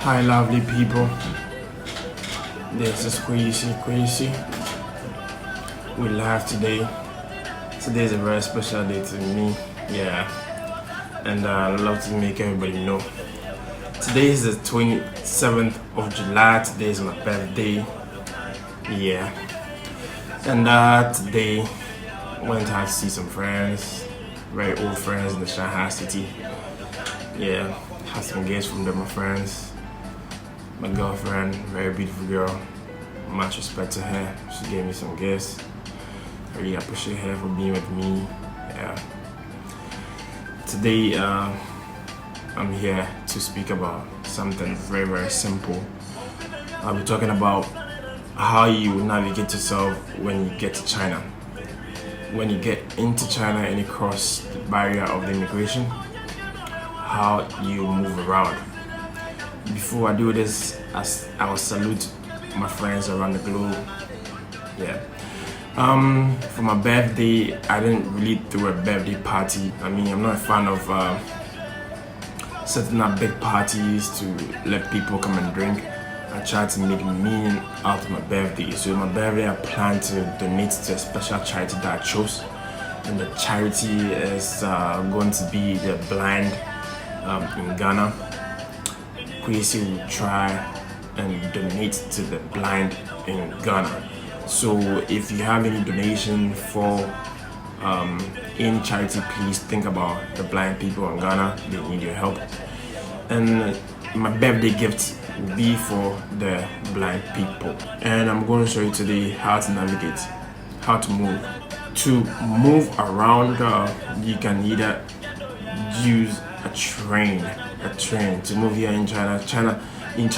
Hi, lovely people. This is Queasy. We live today. Today is a very special day to me. Yeah, and I'd love to make everybody know. Today is the 27th of July. Today is my birthday. Yeah, and today I went out to see some friends, very old friends in the Shanghai city. Yeah, had some gifts from them, my friends. My girlfriend, very beautiful girl. Much respect to her. She gave me some gifts. I really appreciate her for being with me. Yeah. Today, I'm here to speak about something very, very simple. I'll be talking about how you navigate yourself when you get to China. When you get into China and you cross the barrier of the immigration, how you move around. Before I do this, I will salute my friends around the globe. Yeah. For my birthday, I didn't really throw a birthday party. I mean, I'm not a fan of setting up big parties to let people come and drink. I tried to make meaning out of my birthday. So my birthday, I plan to donate to a special charity that I chose. And the charity is going to be the blind in Ghana. Queasy will try and donate to the blind in Ghana. So if you have any donation for any charity, please think about the blind people in Ghana. They need your help. And my birthday gift will be for the blind people. And I'm going to show you today how to navigate, how to move. To move around, you can either use a train to move here in China. In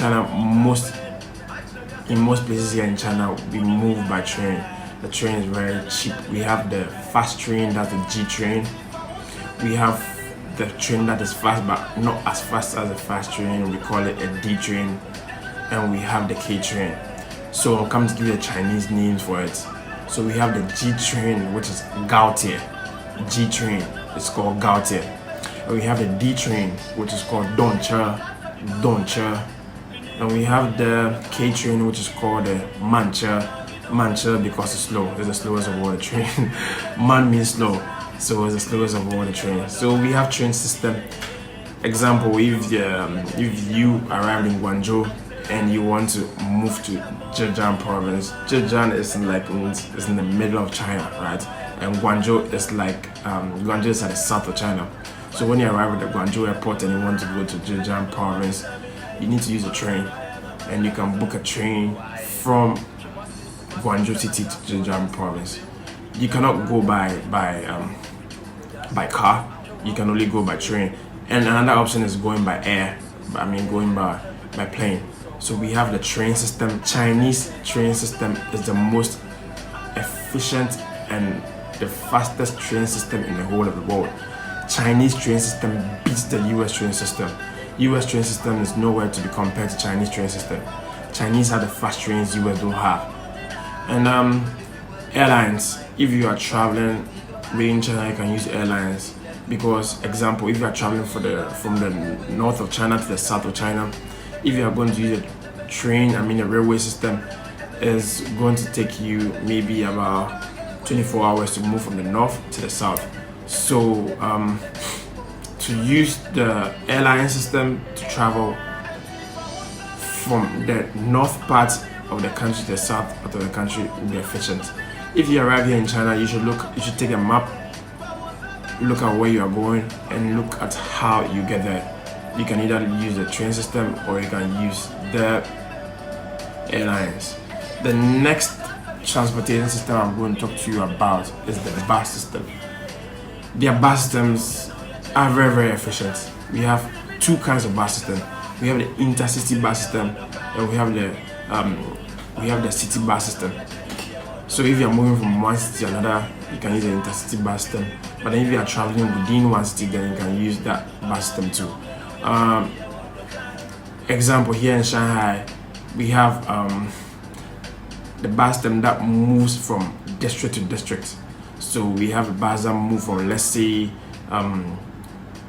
most places here in China, we move by train. The train is very cheap. We have the fast train, that's the G train. We have the train that is fast, but not as fast as the fast train. We call it a D train. And we have the K train. So I'll come to give you the Chinese names for it. So we have the G train, which is Gaotie. G train is called Gaotie. And we have the D train, which is called Dongche. And we have the K train, which is called the Manche because it's slow. It's the slowest of all the train. Man means slow, so it's the slowest of all the trains. So we have train system. Example, if you arrived in Guangzhou and you want to move to Zhejiang province, Zhejiang is in the middle of China, right? And Guangzhou is Guangzhou is at the south of China. So when you arrive at the Guangzhou airport and you want to go to Zhejiang province, you need to use a train, and you can book a train from Guangzhou city to Zhejiang province. You cannot go by car. You can only go by train. And another option is going by air. Going by plane. So we have the train system. Chinese train system is the most efficient and the fastest train system in the whole of the world. Chinese train system beats the US train system. US train system is nowhere to be compared to Chinese train system. Chinese have the fast trains US don't have. And airlines, if you are traveling within China, you can use airlines. Because example, if you are traveling from the north of China to the south of China, if you are going to use a train, a railway system is going to take you maybe about 24 hours to move from the north to the south. So to use the airline system to travel from the north part of the country to the south part of the country will be efficient. If you arrive here in China, you should take a map, look at where you are going, and look at how you get there. You can either use the train system or you can use the airlines. The next transportation system I'm going to talk to you about is the bus system. Their bus systems are very, very efficient. We have two kinds of bus system. We have the intercity bus system, and we have the city bus system. So if you are moving from one city to another, you can use the intercity bus system. But then if you are traveling within one city, then you can use that bus system too. Example, here in Shanghai, we have the bus system that moves from district to district. So we have a bus that move from, let's say,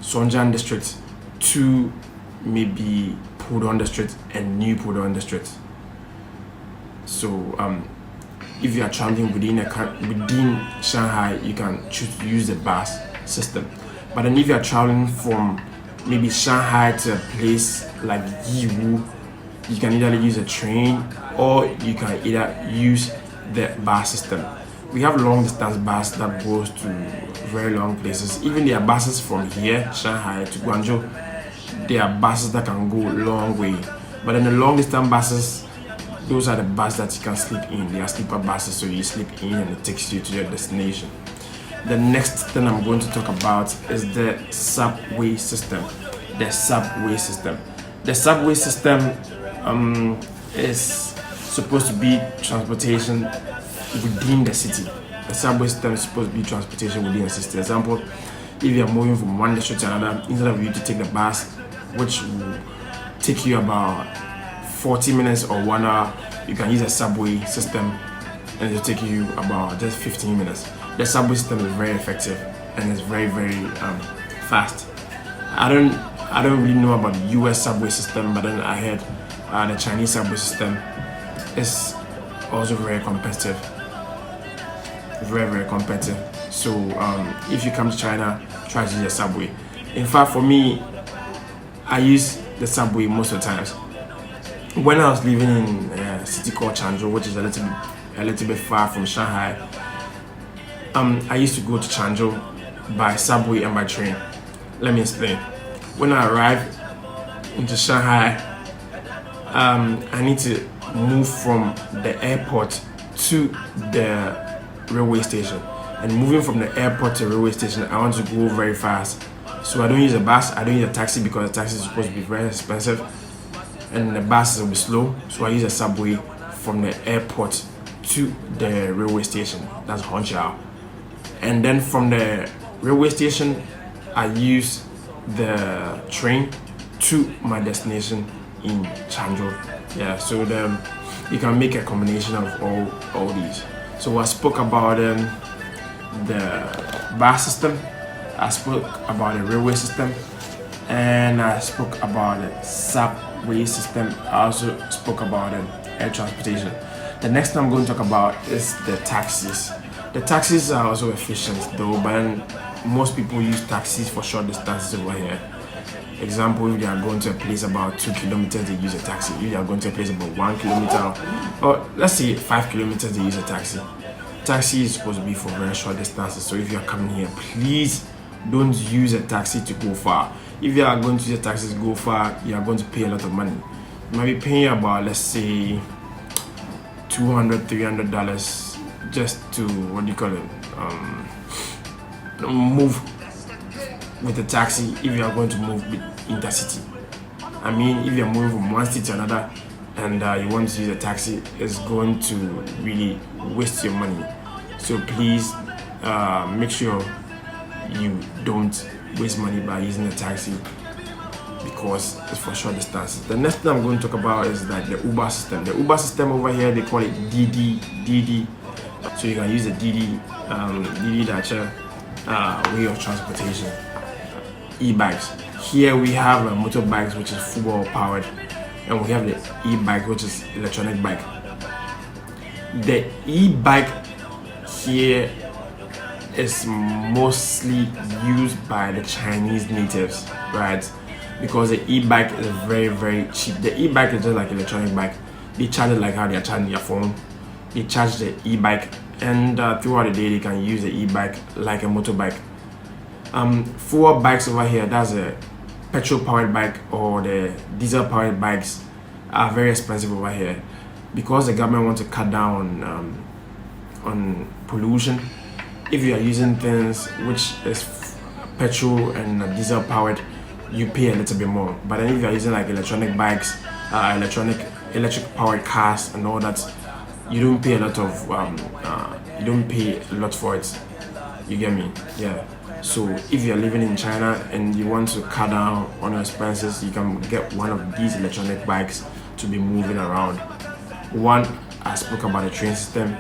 Songjiang district to maybe Pudong District and New Pudong District. So if you are traveling within Shanghai, you can choose to use the bus system. But then if you are traveling from maybe Shanghai to a place like Yiwu, you can either use a train or you can either use the bus system. We have long distance bus that goes to very long places. Even there are buses from here, Shanghai to Guangzhou. There are buses that can go a long way. But then the long distance buses, those are the buses that you can sleep in. They are sleeper buses, so you sleep in and it takes you to your destination. The next thing I'm going to talk about is the subway system. The subway system. The subway system is supposed to be transportation within the city. The subway system is supposed to be transportation within the city. For example, if you are moving from one district to another, instead of you to take the bus, which will take you about 40 minutes or 1 hour, you can use a subway system and it will take you about just 15 minutes. The subway system is very effective and it's very fast. I don't really know about the US subway system, but then I heard the Chinese subway system is also very competitive. Very competitive. So if you come to China, try to use the subway. In fact, for me, I use the subway most of the times. When I was living in a city called Changzhou, which is a little bit far from Shanghai, I used to go to Changzhou by subway and by train. Let me explain. When I arrived into Shanghai, I need to move from the airport to the railway station. And moving from the airport to the railway station, I want to go very fast. So I don't use a bus, I don't use a taxi because the taxi is supposed to be very expensive. And the bus will be slow. So I use a subway from the airport to the railway station. That's Hongqiao. And then from the railway station, I use the train to my destination in Changzhou. Yeah, so you can make a combination of all these. So I spoke about the bus system, I spoke about the railway system, and I spoke about the subway system. I also spoke about air transportation. The next thing I'm going to talk about is the taxis. The taxis are also efficient though, but most people use taxis for short distances over here. Example, if they are going to a place about 2 kilometers, they use a taxi. If they are going to a place about 1 kilometer, or let's say 5 kilometers, they use a taxi. Taxi is supposed to be for very short distances. So if you are coming here, please don't use a taxi to go far. If you are going to use a taxi to go far, you are going to pay a lot of money. You might be paying about, let's say, $200, $300 just to, move with a taxi if you are going to move intercity. I mean, if you are moving from one city to another and you want to use a taxi, it's going to really waste your money. So please make sure you don't waste money by using a taxi because it's for short distances. The next thing I'm going to talk about is that the Uber system. The Uber system over here, they call it Didi. So you can use the Didi Dacha way of transportation. E-bikes. Here we have motorbikes, which is football powered, and we have the e-bike, which is electronic bike. The e-bike here is mostly used by the Chinese natives, right? Because the e-bike is very cheap. The e-bike is just like electronic bike. They charge it like how they are charging their phone. They charge the e-bike, and throughout the day they can use the e-bike like a motorbike. Four bikes over here, that's a petrol powered bike or the diesel powered bikes, are very expensive over here because the government wants to cut down on pollution. If you are using things which is petrol and diesel powered, you pay a little bit more. But then if you are using like electronic bikes, electric powered cars and all that, you don't pay a lot of you don't pay a lot for it. You get me? Yeah. So if you're living in China and you want to cut down on your expenses, you can get one of these electronic bikes to be moving around. One, I spoke about the train system,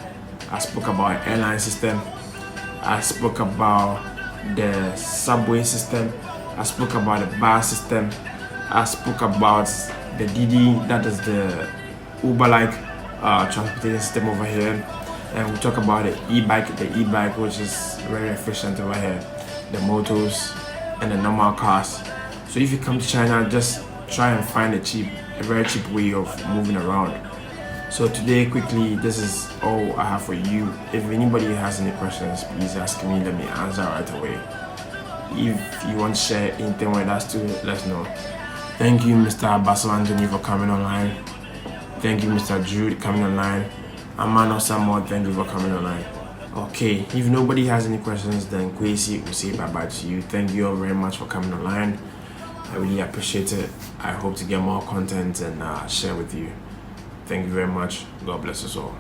I spoke about the airline system, I spoke about the subway system, I spoke about the bus system, I spoke about the Didi, that is the Uber-like transportation system over here. And we talk about the e-bike, which is very efficient over here, the motors and the normal cars. So if you come to China, just try and find a very cheap way of moving around. So today, quickly, this is all I have for you. If anybody has any questions, please ask me. Let me answer right away. If you want to share anything with us too, let us know. Thank you, Mr. Basil Anthony, for coming online. Thank you, Mr. Jude, coming online. Amano Samuel, thank you for coming online. Okay, if nobody has any questions, then Kwesi will say bye-bye to you. Thank you all very much for coming online. I really appreciate it. I hope to get more content and share with you. Thank you very much. God bless us all.